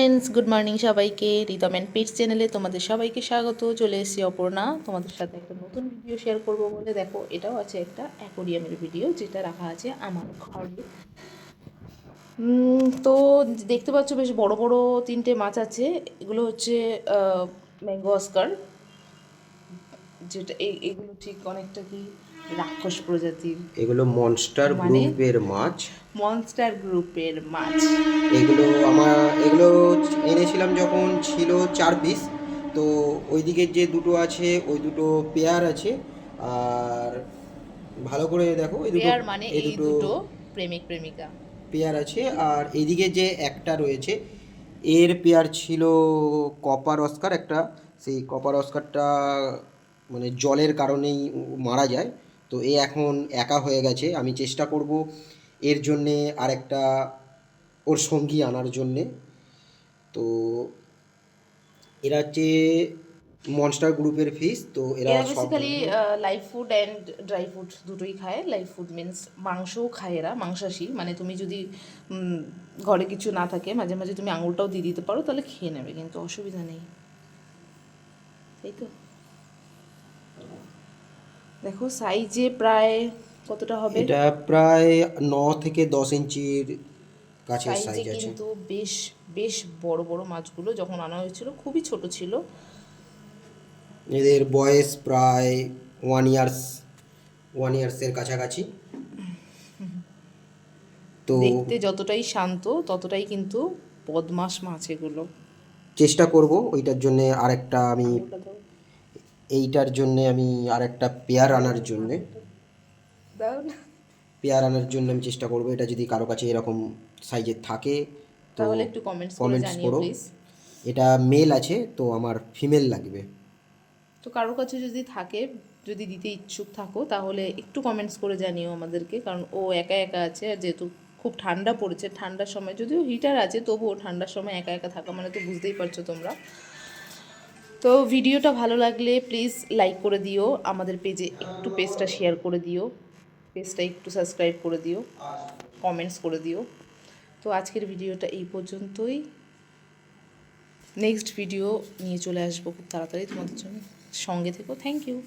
Friends, good morning সবাইকে। Ritam and pets চ্যানেলে তোমাদের সবাইকে স্বাগত। চলে এসেছি অপর্ণা তোমাদের সাথে একটা নতুন ভিডিও শেয়ার করব বলে। দেখো, এটাও আছে একটা অ্যাকোরিয়ামের ভিডিও, যেটা রাখা আছে আমার ঘরে। তো দেখতে পাচ্ছ বেশ বড় বড় তিনটে মাছ আছে। এগুলো হচ্ছে ম্যাঙ্গো অস্কার, যেটা এগুলো ঠিক অনেকটা কি রাক্ষস প্রজাতির, এগুলো মনস্টার মানে গ্রুপের মাছ। মনস্টার গ্রুপের মাছ। এগুলো এগুলো এনেছিলাম যখন ছিল 4 পিস। তো ওই দিকের যে দুটো আছে ওই দুটো পেয়ার আছে। আর ভালো করে দেখো, পেয়ার মানে এই এই দুটো দুটো প্রেমিক প্রেমিকা। পেয়ার আছে। আর এইদিকে যে একটা রয়েছে এর পেয়ার ছিল কপার অস্কার একটা। সেই কপার অস্কারটা মানে জলের কারণেই মারা যায়। তো এ এখন একা হয়ে গেছে। আমি চেষ্টা করব এর জন্যে আরেকটা ওর সঙ্গী আনার জন্যে। তো এরা হচ্ছে মনস্টার গ্রুপের ফিশ। তো এরা এরা সব বেসিক্যালি ধরনের live food and dry food দুটোই খায়। লাইভ ফুড মিন্স মাংসও খায় এরা, মাংসাশী। মানে তুমি যদি ঘরে কিছু না থাকে, মাঝে মাঝে তুমি আঙুলটাও দিয়ে দিতে পারো, তাহলে খেয়ে নেবে, কিন্তু অসুবিধা নেই। তাই তো। দেখো সাইজে প্রায় কতটা হবে। এটা প্রায় 9 থেকে 10 ইঞ্চির কাছের সাইজে সাইজ আছে। কিন্তু বেশ বেশ বড় বড় মাছগুলো যখন আনা হয়েছিল খুবই ছোট ছিল। এদের বয়স প্রায় 1 ইয়ার্স, 1 ইয়ার্সের কাছাকাছি। তো দেখতে যতটাই শান্ত ততটাই কিন্তু বদমাস মাছ এগুলো। চেষ্টা করব ওইটার জন্যে আরেকটা আমি আঙুলটা দাও, এইটার জন্যে আমি আরেকটা পেয়ার আনার জন্যে আঙুলটা দাও না। পেয়ার আনার জন্য আমি চেষ্টা করব। এটা যদি কারো কাছে এরকম সাইজের থাকে তো তাহলে একটু কমেন্টস করে কমেন্টস জানিও করো। প্লিজ। এটা মেল আছে, তো আমার ফিমেল লাগবে। তো কারোর কাছে যদি থাকে, যদি দিতে ইচ্ছুক থাকো, তাহলে একটু কমেন্টস করে জানিও আমাদেরকে, কারণ ও একা একা আছে। আর যেহেতু খুব ঠান্ডা পড়েছে, ঠান্ডার সময় যদিও হিটার আছে, তবুও ঠান্ডার সময় একা একা থাকা মানে তো বুঝতেই পারছো তোমরা। তো ভিডিওটা ভালো লাগলে প্লিজ লাইক করে দিও, আমাদের পেজে একটু পেজটা শেয়ার করে দিও, পেজটা একটু সাবস্ক্রাইব করে দিও, কমেন্টস করে দিও। তো আজকের ভিডিওটা এই পর্যন্তই। নেক্সট ভিডিও নিয়ে চলে আসবো খুব তাড়াতাড়ি তোমাদের জন্য। সঙ্গে থেকো। Thank you.